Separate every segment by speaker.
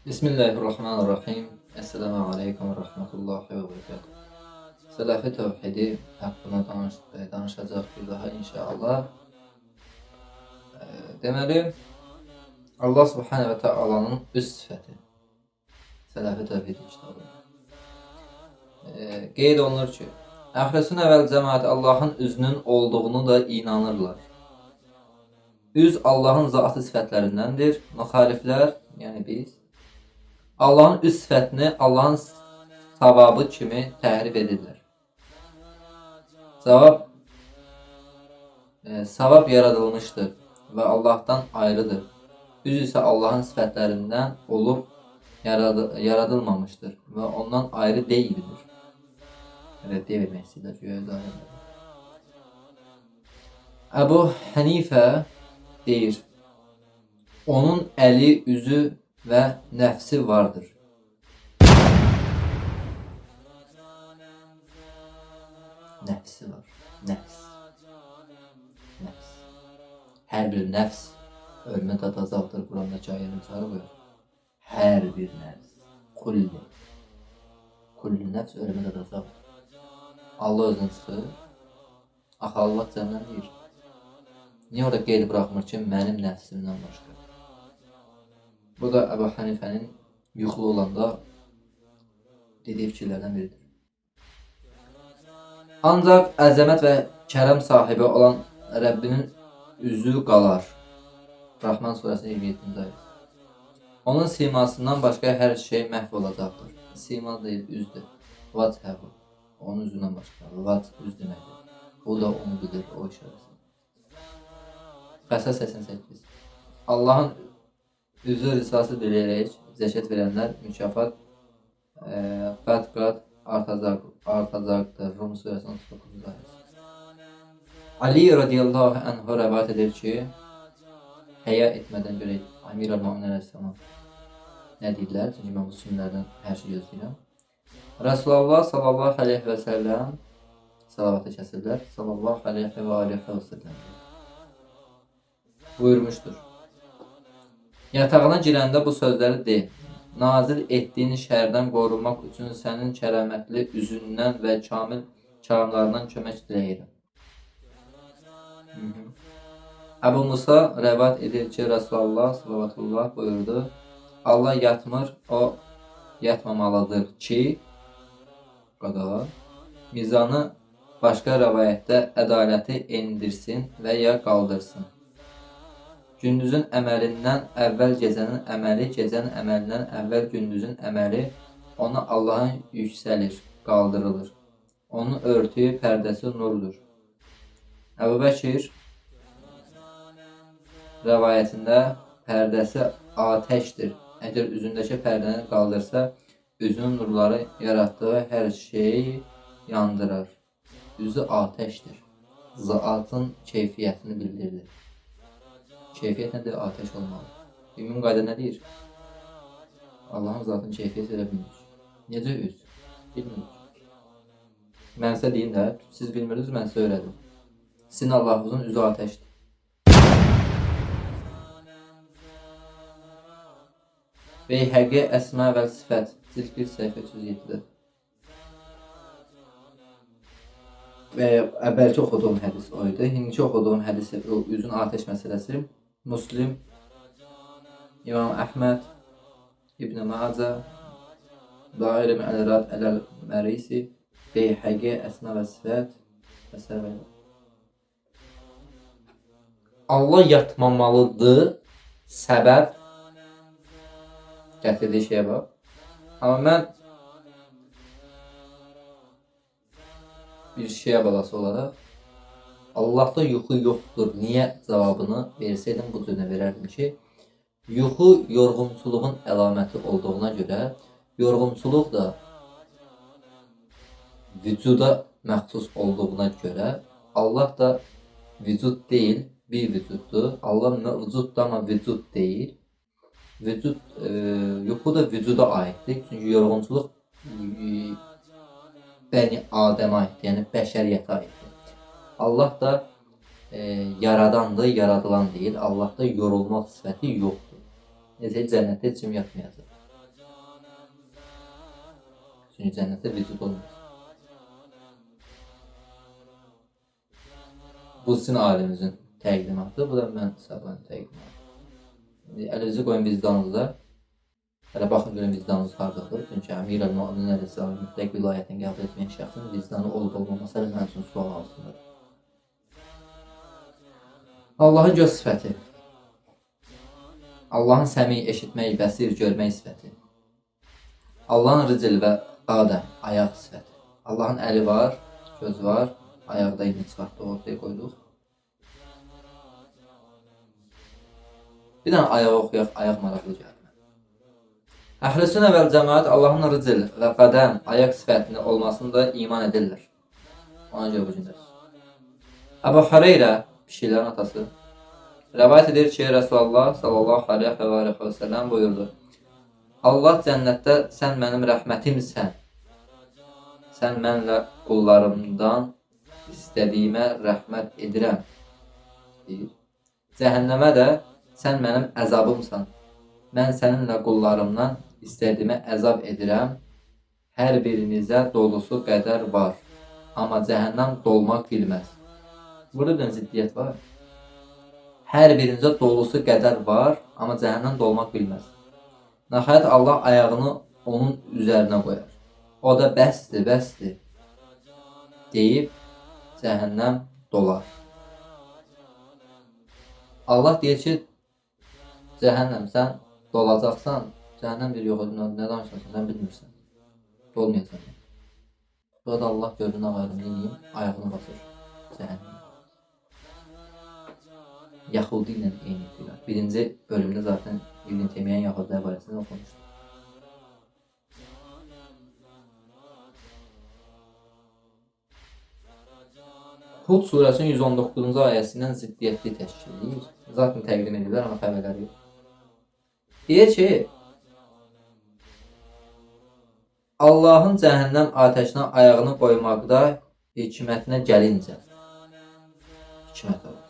Speaker 1: Bismillahirrahmanirrahim. Esselamu aleyküm və rəhmətullahi və bərəkatuhu. Sələfi tövhidi haqqında danışacaq bir daha inşallah. Deməli, Allah Subhanahu və Taala'nın öz sifəti. Sələfi tövhidi kitabı. Qeyd olunur ki, Əhl-Sünnə vəl cəmaət Allahın üzünün olduğunu da inanırlar. Üz Allahın zatı sifətlərindəndir. Müxaliflər, yəni biz, Allahın üz sifətini Allahın savabı kimi təhrif edirlər. Savab yaradılmışdır və Allahdan ayrıdır. Üz isə Allahın sifətlərindən olub yaradılmamışdır və ondan ayrı deyildir. Rəddiyə vermək istəyirlər. Əbu Hənifə deyir, onun əli, üzü və nəfsi vardır. Nəfsi var. Nəfs. Hər bir nəfs ölümə dadacaqdır. Qurandakı ayəni çağırı buyur. Hər bir nəfs. Kulli nəfs ölümə dadacaqdır. Allah özünü çıxır. Axı Allah cənnət deyir. Niyə orada qeyd bıraxmır ki, mənim nəfsimdən başqa? Bu da Əbu Hənifənin yuxulu olanda dediyi fikirlərdən biridir. Ancaq əzəmət və kərəm sahibi olan Rəbbinin üzü qalar. Rahman surəsinin 27-ci ayəsi. Onun simasından başqa hər şey məhv olacaqdır. Sima deyil, üzdür. Vəchəhu. Onun üzündən başqa. Vəch üz deməkdir. O da onu bilir, o işarəsi. Qəsəs 88. Allahın üzü risası diləyərək zəkat verənlər mükafat qat-qat artacaqdır. Rum surəsinin 39-cu ayəsi. Ali radiyallahu anhu rəvayət edir ki, həya etmədən görək Amir al-Mu'min əleyhissalam nə deyirlər? Çünki mən bu sünlərdən hər şey gözləyirəm. Rasulullah sallallahu aleyhi və səlləm salavatı kəsirlər. Sallallahu aleyhi və səlləm buyurmuşdur. Yatağına girəndə bu sözləri de. Nazil etdiyin şərdən qorunmaq üçün sənin kərəmətli üzündən və kamil kəramlarından kömək diləyirəm. Əbu Musa rəvat edir ki, Rasulullah sallallahu buyurdu. Allah yatmır, o yatmamalıdır ki, mizanı başqa rəvayətdə ədaləti endirsin və ya qaldırsın. Gündüzün əməlindən əvvəl gecənin əməli, gecənin əməlindən əvvəl gündüzün əməli ona Allahın yüksəlir, qaldırılır. Onun örtüyü, pərdəsi nurdur. Əbu Bəkir rəvayətində pərdəsi atəşdir. Əgər üzündəki pərdəni qaldırsa, üzünün nurları yaratdığı hər şeyi yandırar. Üzü atəşdir. Zatın keyfiyyətini bildirir. Keyfiyyət nədir? Atəş olmalı. Ümumi qayda nə deyir? Allahın zatının keyfiyyət elə bilmirik. Necə üz? Bilmirik. Mən sizə deyim də, siz bilmirsiniz, mən sizə öyrədim. Sizin Allahınızın üzü atəşdir. Beyhəqi əsmə və sifət. Cilt 1 səhifə 307-də. Və əvvəlki oxuduğum hədis o idi. İndiki oxuduğum hədisi, üzün atəş məsələsi. Müslim, İmam Əhməd, İbn Macə, Dair-i Əl-Rad Əl-Mərisi, Beyhəqi əsmə və sifət və s. Allah yatmamalıdır, səbəb gətirdiyi şeyə bax. Amma mən bir şeyə balası olaraq Allahda yuxu yoxdur, niyə cavabını versəydim bu cürə verərdim ki, yuxu yorğunçuluğun əlaməti olduğuna görə, yorğunçuluq da vücuda məxsus olduğuna görə, Allah da vücud deyil, bir vücuddur. Allah vücuddur, amma vücud deyil. Yuxu da vücuda aiddir. Çünki yorğunçuluq Bəni Adəmə aiddir, yəni bəşəriyyətə aiddir. Allah da yaradandır, yaradılan deyil. Allahda yorulmaq sifəti yoxdur. Necə cənnətdə heç kim yatmayacaq. Çünki cənnətdə vücud olmaz. Bu sizin alimimizin təqdimatı, bu da mən hesablayan təqdimatı. Əlinizi qoyun vicdanınıza. Hələ baxın görün vicdanınız hardadır. Çünki Əmir Əl-Müəminin Əleyhisselam mütləq vilayətini qəbul etməyən şəxsin vicdanı olub olmaması hələ mənim üçün sual altındadır. Allahın göz sifəti. Allahın səmi, eşitmək, bəsir, görmək sifəti. Allahın ricil və qadəm, ayaq sifəti. Allahın əli var, göz var, ayaqda indi çıxartdıq, ortaya qoyduq. Bir dənə ayağı oxuyaq, ayaq maraqlı gəlir. Əhl-i-Sünnə vəl cəmaət Allahın ricil və qədəm, ayaq sifətinin olmasında iman edirlər. Ona görə bu gündədir. Əbu Hüreyrə, pişiklərin atası, rəvayət edir ki, Resulullah sallallahu aleyhi və səlləm buyurdu. Allah cənnətdə sən mənim rəhmətimsən. Sən mənlə qullarımdan istədiyimə rəhmət edirəm. Deyir. Cəhənnəmə də sən mənim əzabımsan. Mən səninlə qullarımdan istədiyimə əzab edirəm. Hər birinizə dolusu qədər var. Amma cəhənnəm dolmaq bilməz. Burada bir ziddiyyət var. Hər birinizə dolusu qədər var. Amma cəhənnəm dolmaq bilməz. Nəhayət Allah ayağını onun üzərinə qoyar. O da bəsdir, bəsdir deyib cəhənnəm dolar. Allah deyir ki, cəhənnəm sən dolacaqsan, cəhənnəm bir yox, nə danışırsan, sən bilmirsən. Dolmayacaq. Burada Allah gördüyün ağarını yiyeyim, ayağını basır cəhənnəm. Yahudi ilə eyni etdiler. Birinci bölümdə zaten İbn Teymiyye'nin Yahudiler barəsində oxumuşdur. Hud surəsinin 119-cu ayəsindən ziddiyyətli təşkil edir. Zaten təqdim edirlər, amma xəbərləri yox. Deyir ki, Allahın cəhənnəm atəşinə ayağını qoymaqda hikmətinə gəlincə. Hikmət olur.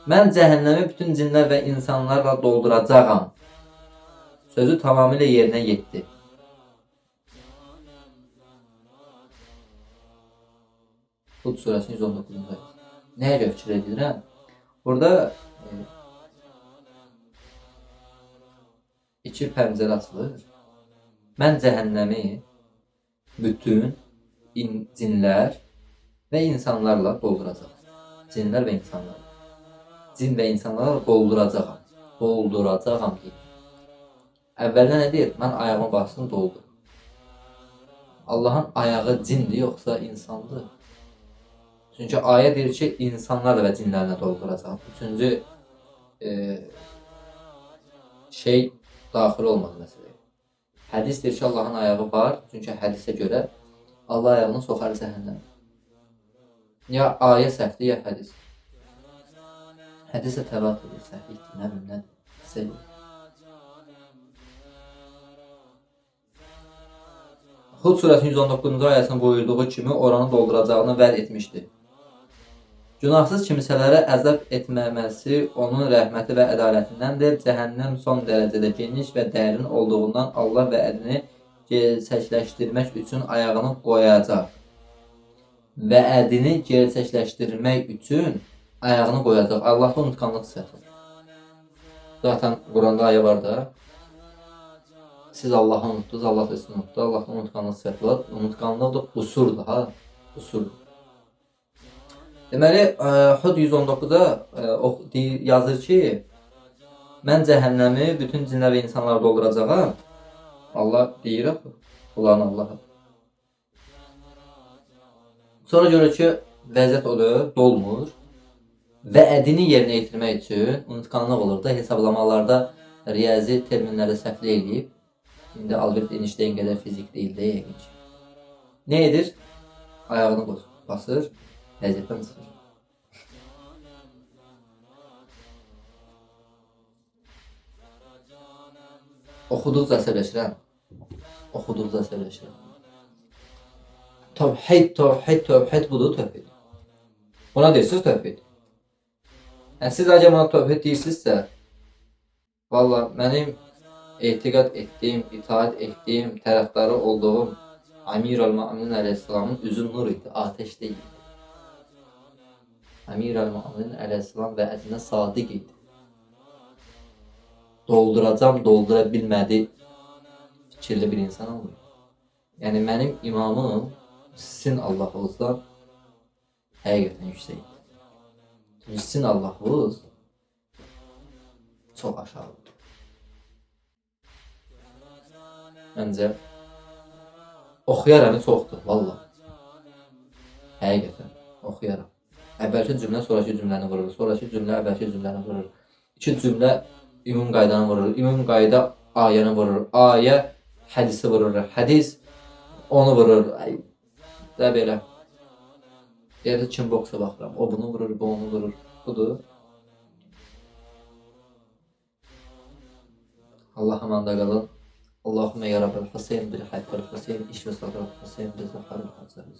Speaker 1: Mən cəhənnəmi bütün cinlər və insanlarla dolduracağam. Sözü tamamilə yerinə yetdi. Hud surəsinin 119-cu ayəsi. Nəyə görə fikir edirəm? Burada iki pəncərə açılır. Mən cəhənnəmi bütün cinlər və insanlarla dolduracağam. Cinlər və insanlarla. Cin və insanlarla dolduracağam. Dolduracağam deyir. Əvvəldə nə deyir? Mən ayağımı bastım, doldur. Allahın ayağı cindir, yoxsa insandır? Çünki ayə deyir ki, insanlarla və cinlərlə dolduracağam. Üçüncü şey daxil olmadı məsələyə. Hədis deyir ki, Allahın ayağı var. Çünki hədisə görə Allah ayağını soxar cəhənnəm. Ya ayə səhvdir, ya hədis. Hədisə təvat edir, səhvlikdir, nə bilim, nədir? Səhv. Hud surəsinin 119-cu ayəsinin buyurduğu kimi oranı dolduracağını vəd etmişdir. Günahsız kimsələrə əzab etməməsi onun rəhməti və ədalətindəndir. Cəhənnəm son dərəcədə geniş və dərin olduğundan Allah vədini gerçəkləşdirmək üçün ayağını qoyacaq. Vədini gerçəkləşdirmək üçün ayağını qoyacaq. Allahda unutqanlıq sifəti. Zaten Quranda ayə var da. Siz Allah'ı unutdunuz, Allah da sizi unutdu. Allah'ın unutqanlıq sifəti var. Unutqanlıq da qusurdur ha. Qusurdur. Deməli, Hud 119'da yazır ki, mən cəhənnəmi bütün cinlər və insanlar dolduracağam. Allah deyir, ulan Allah'a. Sonra görür ki, vəziyyət olur, dolmur. Vədini yerinə yetirmək üçün unutqanlıq olur da, hesablamalarda riyazi terminləri səhvlə eləyib. İndi Albert Einstein qədər fizik deyil də yəqin ki. Nə edir? Ayağını basır, vəziyyətdən çıxır. Oxuduqca əsəbləşirəm. Oxuduqca əsəbləşirəm. Tövhid budur, tövhid. Buna deyirsiniz tövhid. Yəni, siz əgər buna tövhid deyirsinizsə, valla mənim etiqad etdiyim, itaat etdiyim, tərəfdarı olduğum Amir el-Möminin əleyhissalamın üzü nur idi, ateş deyildi. Amir el-Möminin əleyhissalam vədinə sadiq idi. Dolduracam, doldura bilmədi fikirli bir insan olmuyor. Yəni mənim imamım sizin Allahınızdan həqiqətən yüksəkdir. Çünki sizin Allahınız çox aşağıdır. Məncə oxuyaram çoxdur, valla. Həqiqətən oxuyaram. Əvvəlki cümlə sonraki cümləni vurur, sonraki cümlə əvvəlki cümləni vurur. İki cümlə ümum qaydanı vurur, ümum qayda ayəni vurur, ayə hədisi vurur, hədis onu vurur. Da belə. Deyədə kim boksa baxıram, o bunu vurur, bu onu vurur. Budur. Allah amanda qalın. Allahümme ya Rabbel Hüseyin bil Hakkı Hüseyin iş ve sadar Hüseyin bil Zahar Hüseyin.